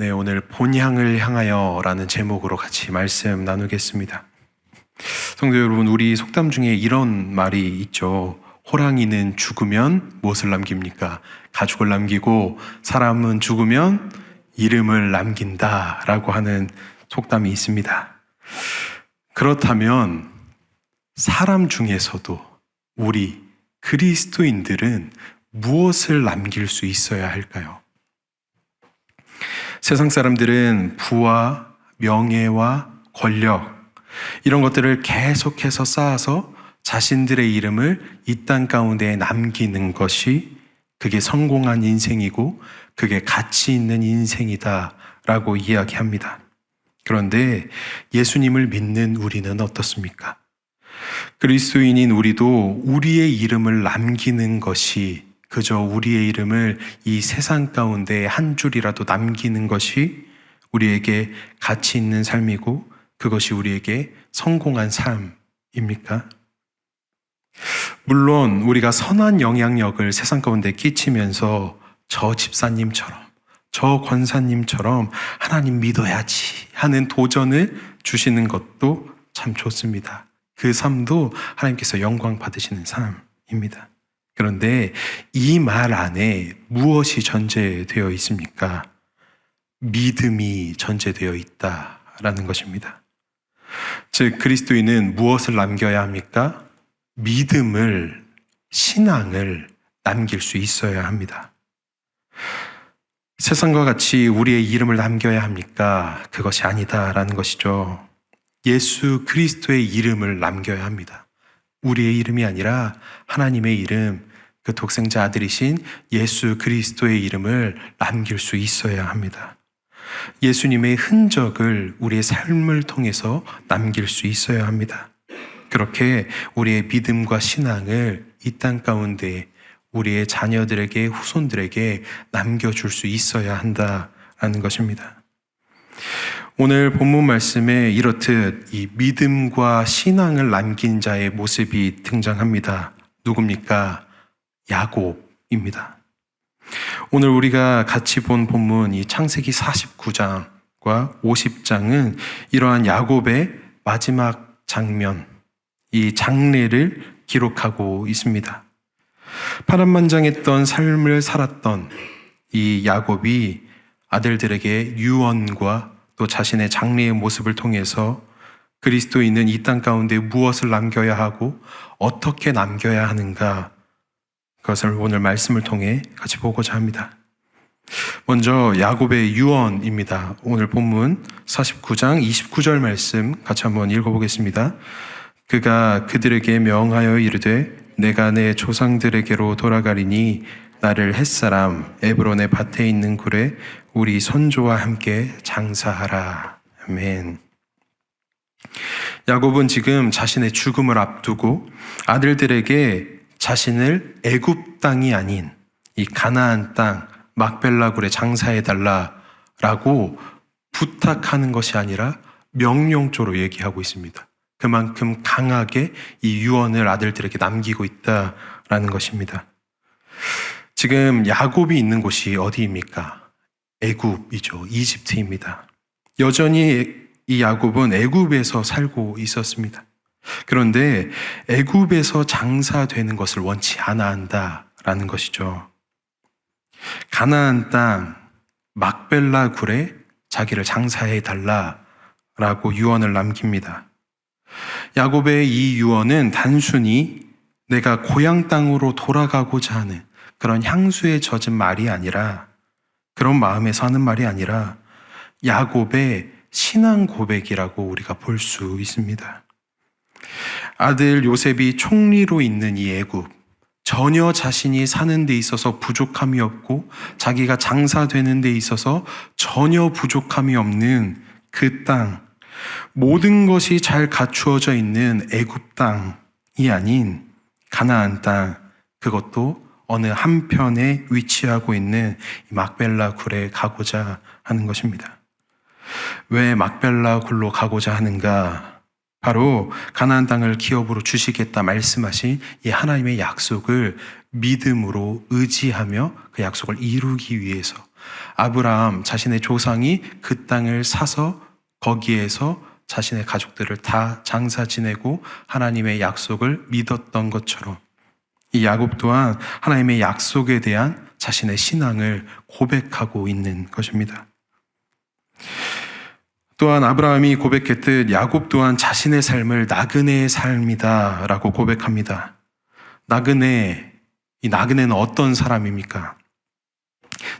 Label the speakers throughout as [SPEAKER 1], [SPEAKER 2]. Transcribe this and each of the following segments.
[SPEAKER 1] 네, 오늘 본향을 향하여 라는 제목으로 같이 말씀 나누겠습니다. 성도 여러분, 우리 속담 중에 이런 말이 있죠. 호랑이는 죽으면 무엇을 남깁니까? 가죽을 남기고 사람은 죽으면 이름을 남긴다 라고 하는 속담이 있습니다. 그렇다면 사람 중에서도 우리 그리스도인들은 무엇을 남길 수 있어야 할까요? 세상 사람들은 부와 명예와 권력 이런 것들을 계속해서 쌓아서 자신들의 이름을 이 땅 가운데 남기는 것이 그게 성공한 인생이고 그게 가치 있는 인생이다 라고 이야기합니다. 그런데 예수님을 믿는 우리는 어떻습니까? 그리스도인인 우리도 우리의 이름을 남기는 것이 그저 우리의 이름을 이 세상 가운데 한 줄이라도 남기는 것이 우리에게 가치 있는 삶이고 그것이 우리에게 성공한 삶입니까? 물론 우리가 선한 영향력을 세상 가운데 끼치면서 저 집사님처럼 저 권사님처럼 하나님 믿어야지 하는 도전을 주시는 것도 참 좋습니다. 그 삶도 하나님께서 영광 받으시는 삶입니다. 그런데 이 말 안에 무엇이 전제되어 있습니까? 믿음이 전제되어 있다라는 것입니다. 즉 그리스도인은 무엇을 남겨야 합니까? 믿음을, 신앙을 남길 수 있어야 합니다. 세상과 같이 우리의 이름을 남겨야 합니까? 그것이 아니다라는 것이죠. 예수 그리스도의 이름을 남겨야 합니다. 우리의 이름이 아니라 하나님의 이름, 그 독생자 아들이신 예수 그리스도의 이름을 남길 수 있어야 합니다. 예수님의 흔적을 우리의 삶을 통해서 남길 수 있어야 합니다. 그렇게 우리의 믿음과 신앙을 이 땅 가운데 우리의 자녀들에게, 후손들에게 남겨줄 수 있어야 한다라는 것입니다. 오늘 본문 말씀에 이렇듯 이 믿음과 신앙을 남긴 자의 모습이 등장합니다. 누굽니까? 야곱입니다. 오늘 우리가 같이 본 본문 이 창세기 49장과 50장은 이러한 야곱의 마지막 장면, 이 장례를 기록하고 있습니다. 파란만장했던 삶을 살았던 이 야곱이 아들들에게 유언과 또 자신의 장래의 모습을 통해서 그리스도인은 이 땅 가운데 무엇을 남겨야 하고 어떻게 남겨야 하는가, 그것을 오늘 말씀을 통해 같이 보고자 합니다. 먼저 야곱의 유언입니다. 오늘 본문 49장 29절 말씀 같이 한번 읽어보겠습니다. 그가 그들에게 명하여 이르되 내가 내 조상들에게로 돌아가리니 나를 햇사람 에브론의 밭에 있는 굴에 우리 선조와 함께 장사하라. 아멘. 야곱은 지금 자신의 죽음을 앞두고 아들들에게 자신을 애굽 땅이 아닌 이 가나안 땅 막벨라 굴에 장사해달라라고 부탁하는 것이 아니라 명령조로 얘기하고 있습니다. 그만큼 강하게 이 유언을 아들들에게 남기고 있다라는 것입니다. 지금 야곱이 있는 곳이 어디입니까? 애굽이죠. 이집트입니다. 여전히 이 야곱은 애굽에서 살고 있었습니다. 그런데 애굽에서 장사되는 것을 원치 않아 한다라는 것이죠. 가나안 땅 막벨라 굴에 자기를 장사해 달라라고 유언을 남깁니다. 야곱의 이 유언은 단순히 내가 고향 땅으로 돌아가고자 하는 그런 향수에 젖은 말이 아니라, 그런 마음에서 하는 말이 아니라 야곱의 신앙 고백이라고 우리가 볼 수 있습니다. 아들 요셉이 총리로 있는 이 애굽, 전혀 자신이 사는 데 있어서 부족함이 없고 자기가 장사되는 데 있어서 전혀 부족함이 없는 그 땅, 모든 것이 잘 갖추어져 있는 애굽 땅이 아닌 가나안 땅, 그것도 어느 한편에 위치하고 있는 막벨라 굴에 가고자 하는 것입니다. 왜 막벨라 굴로 가고자 하는가? 바로 가나안 땅을 기업으로 주시겠다 말씀하신 이 하나님의 약속을 믿음으로 의지하며 그 약속을 이루기 위해서, 아브라함 자신의 조상이 그 땅을 사서 거기에서 자신의 가족들을 다 장사 지내고 하나님의 약속을 믿었던 것처럼 이 야곱 또한 하나님의 약속에 대한 자신의 신앙을 고백하고 있는 것입니다. 또한 아브라함이 고백했듯 야곱 또한 자신의 삶을 나그네의 삶이다 라고 고백합니다. 이 나그네는 어떤 사람입니까?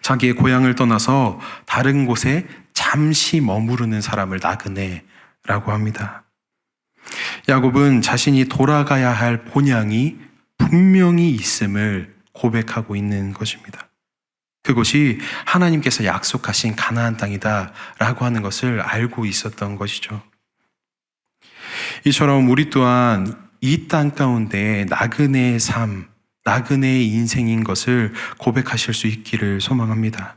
[SPEAKER 1] 자기의 고향을 떠나서 다른 곳에 잠시 머무르는 사람을 나그네라고 합니다. 야곱은 자신이 돌아가야 할 본향이 분명히 있음을 고백하고 있는 것입니다. 그것이 하나님께서 약속하신 가나안 땅이다 라고 하는 것을 알고 있었던 것이죠. 이처럼 우리 또한 이 땅 가운데 나그네의 삶, 나그네의 인생인 것을 고백하실 수 있기를 소망합니다.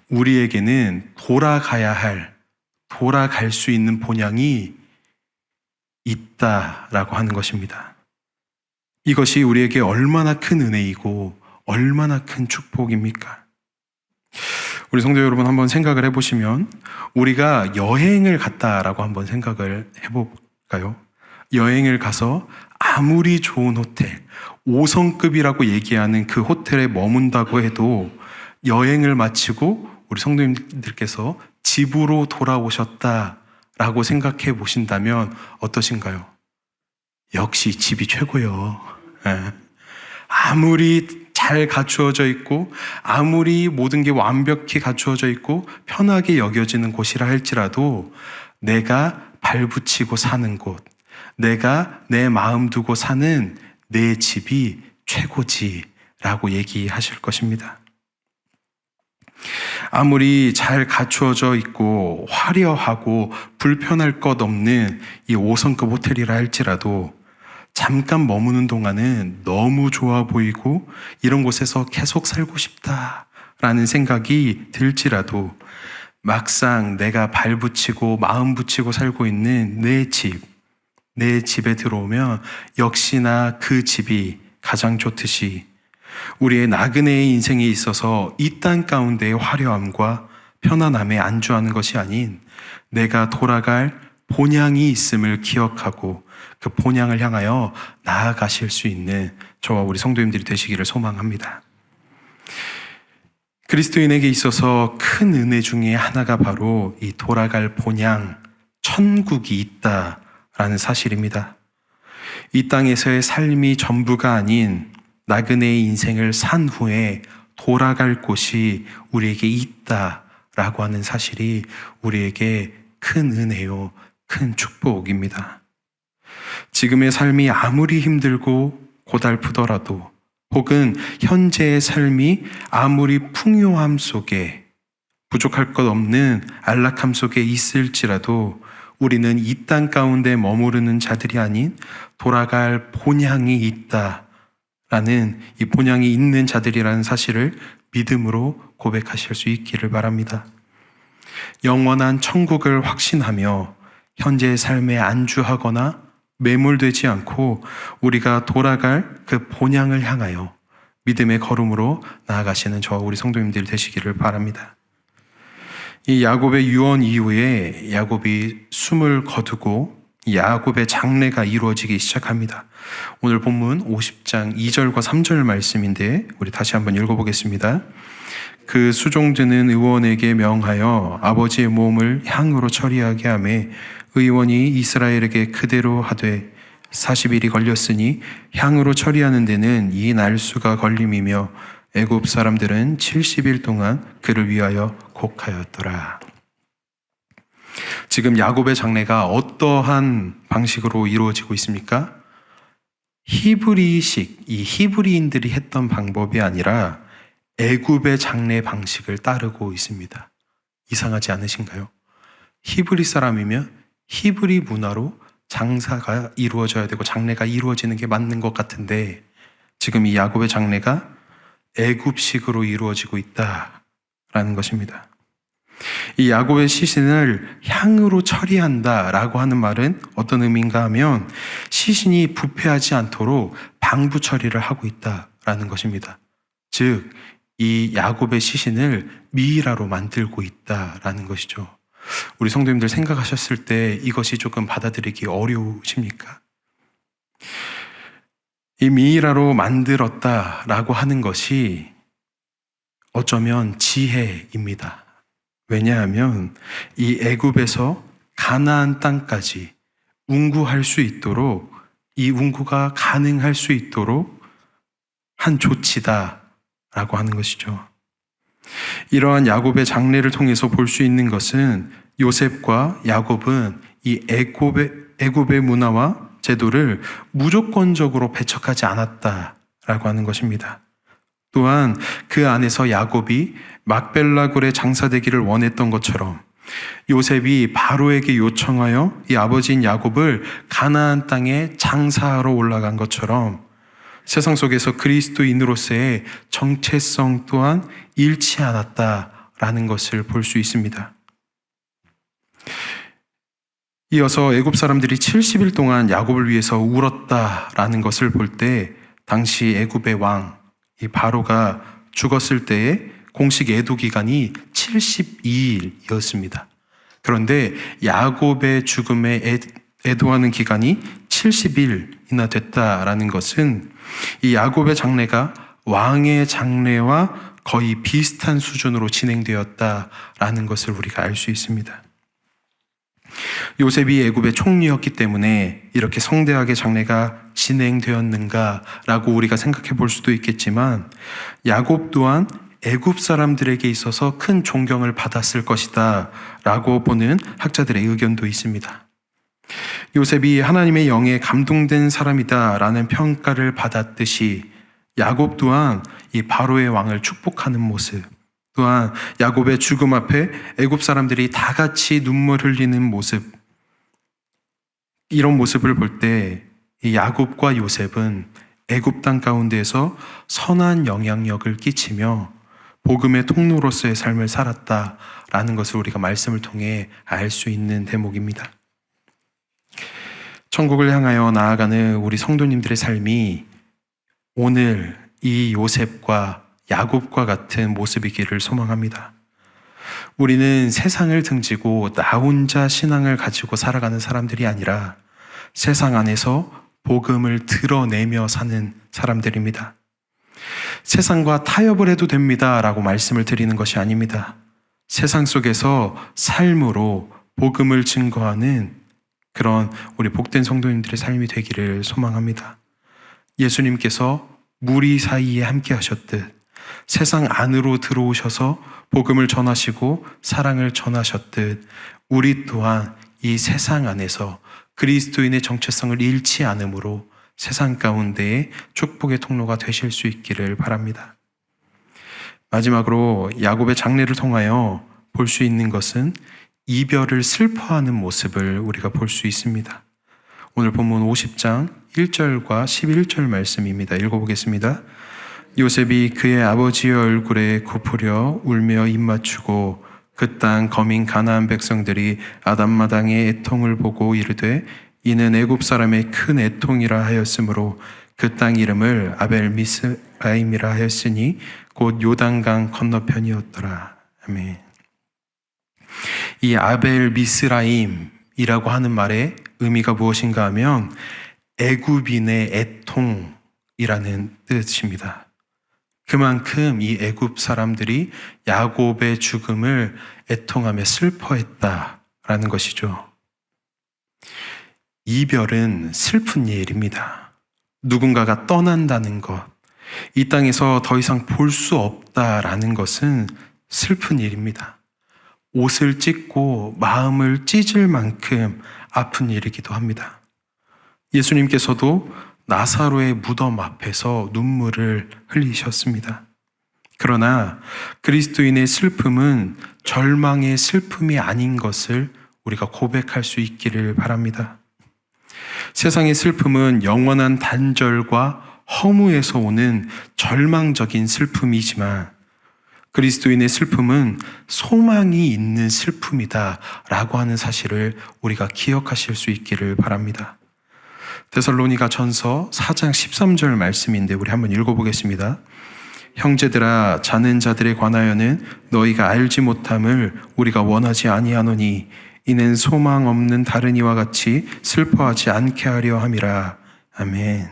[SPEAKER 1] 우리에게는 돌아갈 수 있는 본향이 있다라고 하는 것입니다. 이것이 우리에게 얼마나 큰 은혜이고 얼마나 큰 축복입니까? 우리 성도 여러분 한번 생각을 해보시면 우리가 여행을 갔다라고 한번 생각을 해볼까요? 여행을 가서 아무리 좋은 호텔, 5성급이라고 얘기하는 그 호텔에 머문다고 해도 여행을 마치고 우리 성도님들께서 집으로 돌아오셨다라고 생각해 보신다면 어떠신가요? 역시 집이 최고요. 아무리 잘 갖추어져 있고 아무리 모든 게 완벽히 갖추어져 있고 편하게 여겨지는 곳이라 할지라도 내가 발붙이고 사는 곳, 내가 내 마음 두고 사는 내 집이 최고지라고 얘기하실 것입니다. 아무리 잘 갖추어져 있고 화려하고 불편할 것 없는 이 5성급 호텔이라 할지라도 잠깐 머무는 동안은 너무 좋아 보이고 이런 곳에서 계속 살고 싶다라는 생각이 들지라도 막상 내가 발 붙이고 마음 붙이고 살고 있는 내 집에 들어오면 역시나 그 집이 가장 좋듯이 우리의 나그네의 인생에 있어서 이 땅 가운데의 화려함과 편안함에 안주하는 것이 아닌 내가 돌아갈 본향이 있음을 기억하고 그 본향을 향하여 나아가실 수 있는 저와 우리 성도님들이 되시기를 소망합니다. 그리스도인에게 있어서 큰 은혜 중에 하나가 바로 이 돌아갈 본향, 천국이 있다라는 사실입니다. 이 땅에서의 삶이 전부가 아닌 나그네의 인생을 산 후에 돌아갈 곳이 우리에게 있다라고 하는 사실이 우리에게 큰 은혜요, 큰 축복입니다. 지금의 삶이 아무리 힘들고 고달프더라도 혹은 현재의 삶이 아무리 풍요함 속에 부족할 것 없는 안락함 속에 있을지라도 우리는 이 땅 가운데 머무르는 자들이 아닌 돌아갈 본향이 있다라는 이 본향이 있는 자들이라는 사실을 믿음으로 고백하실 수 있기를 바랍니다. 영원한 천국을 확신하며 현재의 삶에 안주하거나 매몰되지 않고 우리가 돌아갈 그 본향을 향하여 믿음의 걸음으로 나아가시는 저와 우리 성도님들 되시기를 바랍니다. 이 야곱의 유언 이후에 야곱이 숨을 거두고 야곱의 장례가 이루어지기 시작합니다. 오늘 본문 50장 2절과 3절 말씀인데 우리 다시 한번 읽어보겠습니다. 그 수종드는 의원에게 명하여 아버지의 몸을 향으로 처리하게 하매 의원이 이스라엘에게 그대로 하되 40일이 걸렸으니 향으로 처리하는 데는 이 날수가 걸림이며 애굽 사람들은 70일 동안 그를 위하여 곡하였더라. 지금 야곱의 장례가 어떠한 방식으로 이루어지고 있습니까? 히브리식, 이 히브리인들이 했던 방법이 아니라 애굽의 장례 방식을 따르고 있습니다. 이상하지 않으신가요? 히브리 사람이면 히브리 문화로 장사가 이루어져야 되고 장례가 이루어지는 게 맞는 것 같은데 지금 이 야곱의 장례가 애굽식으로 이루어지고 있다라는 것입니다. 이 야곱의 시신을 향으로 처리한다라고 하는 말은 어떤 의미인가 하면 시신이 부패하지 않도록 방부 처리를 하고 있다라는 것입니다. 즉 이 야곱의 시신을 미이라로 만들고 있다라는 것이죠. 우리 성도님들 생각하셨을 때 이것이 조금 받아들이기 어려우십니까? 이 미이라로 만들었다라고 하는 것이 어쩌면 지혜입니다. 왜냐하면 이 애굽에서 가나안 땅까지 운구할 수 있도록, 이 운구가 가능할 수 있도록 한 조치다라고 하는 것이죠. 이러한 야곱의 장례를 통해서 볼 수 있는 것은 요셉과 야곱은 이 애굽의 문화와 제도를 무조건적으로 배척하지 않았다라고 하는 것입니다. 또한 그 안에서 야곱이 막벨라 굴에 장사되기를 원했던 것처럼 요셉이 바로에게 요청하여 이 아버지인 야곱을 가나안 땅에 장사하러 올라간 것처럼 세상 속에서 그리스도인으로서의 정체성 또한 잃지 않았다라는 것을 볼 수 있습니다. 이어서 애굽 사람들이 70일 동안 야곱을 위해서 울었다라는 것을 볼 때 당시 애굽의 왕 이 바로가 죽었을 때의 공식 애도 기간이 72일이었습니다. 그런데 야곱의 죽음에 애도하는 기간이 70일이나 됐다라는 것은 이 야곱의 장례가 왕의 장례와 거의 비슷한 수준으로 진행되었다라는 것을 우리가 알 수 있습니다. 요셉이 애굽의 총리였기 때문에 이렇게 성대하게 장례가 진행되었는가라고 우리가 생각해 볼 수도 있겠지만 야곱 또한 애굽 사람들에게 있어서 큰 존경을 받았을 것이다 라고 보는 학자들의 의견도 있습니다. 요셉이 하나님의 영에 감동된 사람이다 라는 평가를 받았듯이 야곱 또한 이 바로의 왕을 축복하는 모습, 또한 야곱의 죽음 앞에 애굽 사람들이 다 같이 눈물 흘리는 모습, 이런 모습을 볼 때 이 야곱과 요셉은 애굽 땅 가운데에서 선한 영향력을 끼치며 복음의 통로로서의 삶을 살았다라는 것을 우리가 말씀을 통해 알 수 있는 대목입니다. 천국을 향하여 나아가는 우리 성도님들의 삶이 오늘 이 요셉과 야곱과 같은 모습이기를 소망합니다. 우리는 세상을 등지고 나 혼자 신앙을 가지고 살아가는 사람들이 아니라 세상 안에서 복음을 드러내며 사는 사람들입니다. 세상과 타협을 해도 됩니다 라고 말씀을 드리는 것이 아닙니다. 세상 속에서 삶으로 복음을 증거하는 그런 우리 복된 성도님들의 삶이 되기를 소망합니다. 예수님께서 무리 사이에 함께 하셨듯 세상 안으로 들어오셔서 복음을 전하시고 사랑을 전하셨듯 우리 또한 이 세상 안에서 그리스도인의 정체성을 잃지 않음으로 세상 가운데에 축복의 통로가 되실 수 있기를 바랍니다. 마지막으로 야곱의 장례를 통하여 볼 수 있는 것은 이별을 슬퍼하는 모습을 우리가 볼 수 있습니다. 오늘 본문 50장 1절과 11절 말씀입니다. 읽어보겠습니다. 요셉이 그의 아버지의 얼굴에 굽으려 울며 입맞추고 그 땅 거민 가나안 백성들이 아담마당의 애통을 보고 이르되 이는 애굽 사람의 큰 애통이라 하였으므로 그 땅 이름을 아벨 미스라임이라 하였으니 곧 요단강 건너편이었더라. 아멘. 이 아벨 미스라임이라고 하는 말의 의미가 무엇인가 하면 애굽인의 애통이라는 뜻입니다. 그만큼 이 애굽 사람들이 야곱의 죽음을 애통하며 슬퍼했다라는 것이죠. 이별은 슬픈 일입니다. 누군가가 떠난다는 것, 이 땅에서 더 이상 볼 수 없다라는 것은 슬픈 일입니다. 옷을 찢고 마음을 찢을 만큼 아픈 일이기도 합니다. 예수님께서도 나사로의 무덤 앞에서 눈물을 흘리셨습니다. 그러나 그리스도인의 슬픔은 절망의 슬픔이 아닌 것을 우리가 고백할 수 있기를 바랍니다. 세상의 슬픔은 영원한 단절과 허무에서 오는 절망적인 슬픔이지만 그리스도인의 슬픔은 소망이 있는 슬픔이다 라고 하는 사실을 우리가 기억하실 수 있기를 바랍니다. 데살로니가 전서 4장 13절 말씀인데 우리 한번 읽어보겠습니다. 형제들아, 자는 자들에 관하여는 너희가 알지 못함을 우리가 원하지 아니하노니 이는 소망 없는 다른 이와 같이 슬퍼하지 않게 하려 함이라. 아멘.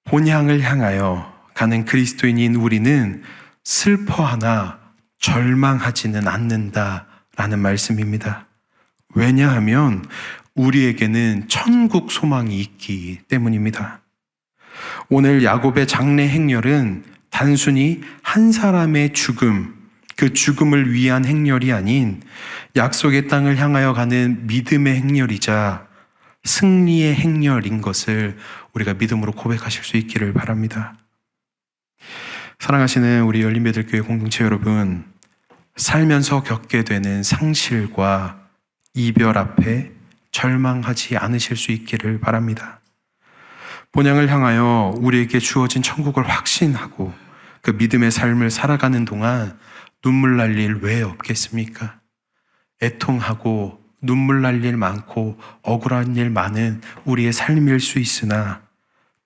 [SPEAKER 1] 본향을 향하여 가는 그리스도인인 우리는 슬퍼하나 절망하지는 않는다라는 말씀입니다. 왜냐하면 우리에게는 천국 소망이 있기 때문입니다. 오늘 야곱의 장례 행렬은 단순히 한 사람의 죽음, 그 죽음을 위한 행렬이 아닌 약속의 땅을 향하여 가는 믿음의 행렬이자 승리의 행렬인 것을 우리가 믿음으로 고백하실 수 있기를 바랍니다. 사랑하시는 우리 열린배들교회 공동체 여러분, 살면서 겪게 되는 상실과 이별 앞에 절망하지 않으실 수 있기를 바랍니다. 본향을 향하여 우리에게 주어진 천국을 확신하고 그 믿음의 삶을 살아가는 동안 눈물 날 일 왜 없겠습니까? 애통하고 눈물 날 일 많고 억울한 일 많은 우리의 삶일 수 있으나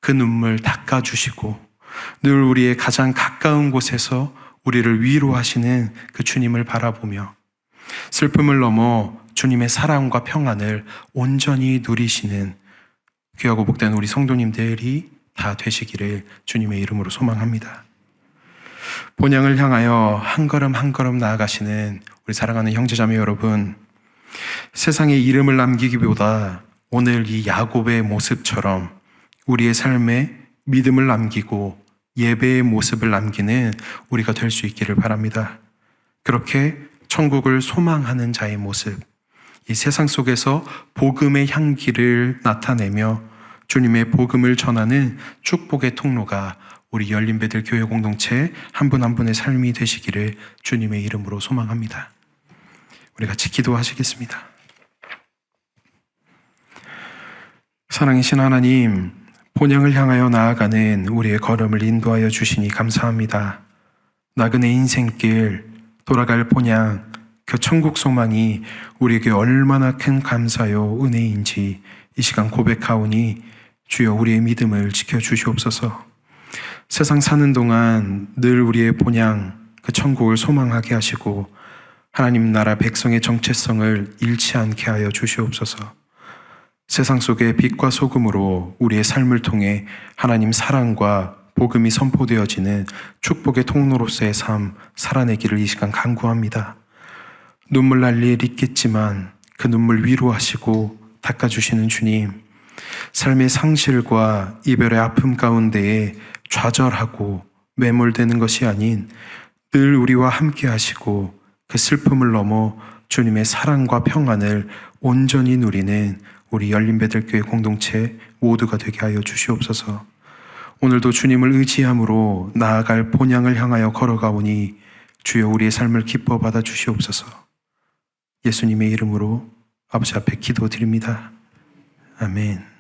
[SPEAKER 1] 그 눈물 닦아주시고 늘 우리의 가장 가까운 곳에서 우리를 위로하시는 그 주님을 바라보며 슬픔을 넘어 주님의 사랑과 평안을 온전히 누리시는 귀하고 복된 우리 성도님들이 다 되시기를 주님의 이름으로 소망합니다. 본향을 향하여 한 걸음 한 걸음 나아가시는 우리 사랑하는 형제자매 여러분, 세상에 이름을 남기기보다 오늘 이 야곱의 모습처럼 우리의 삶에 믿음을 남기고 예배의 모습을 남기는 우리가 될 수 있기를 바랍니다. 그렇게 천국을 소망하는 자의 모습, 이 세상 속에서 복음의 향기를 나타내며 주님의 복음을 전하는 축복의 통로가 우리 열린배들 교회 공동체 한 분 한 분의 삶이 되시기를 주님의 이름으로 소망합니다. 우리 같이 기도하시겠습니다. 사랑이신 하나님, 본향을 향하여 나아가는 우리의 걸음을 인도하여 주시니 감사합니다. 나그네 인생길, 돌아갈 본향, 그 천국 소망이 우리에게 얼마나 큰 감사요 은혜인지 이 시간 고백하오니 주여 우리의 믿음을 지켜주시옵소서. 세상 사는 동안 늘 우리의 본향, 그 천국을 소망하게 하시고 하나님 나라 백성의 정체성을 잃지 않게 하여 주시옵소서. 세상 속의 빛과 소금으로 우리의 삶을 통해 하나님 사랑과 복음이 선포되어지는 축복의 통로로서의 삶 살아내기를 이 시간 간구합니다. 눈물 날 일 있겠지만 그 눈물 위로하시고 닦아주시는 주님, 삶의 상실과 이별의 아픔 가운데에 좌절하고 매몰되는 것이 아닌 늘 우리와 함께 하시고 그 슬픔을 넘어 주님의 사랑과 평안을 온전히 누리는 우리 열린배들교회 공동체 모두가 되게 하여 주시옵소서. 오늘도 주님을 의지함으로 나아갈 본향을 향하여 걸어가오니 주여 우리의 삶을 기뻐 받아 주시옵소서. 예수님의 이름으로 아버지 앞에 기도드립니다. 아멘.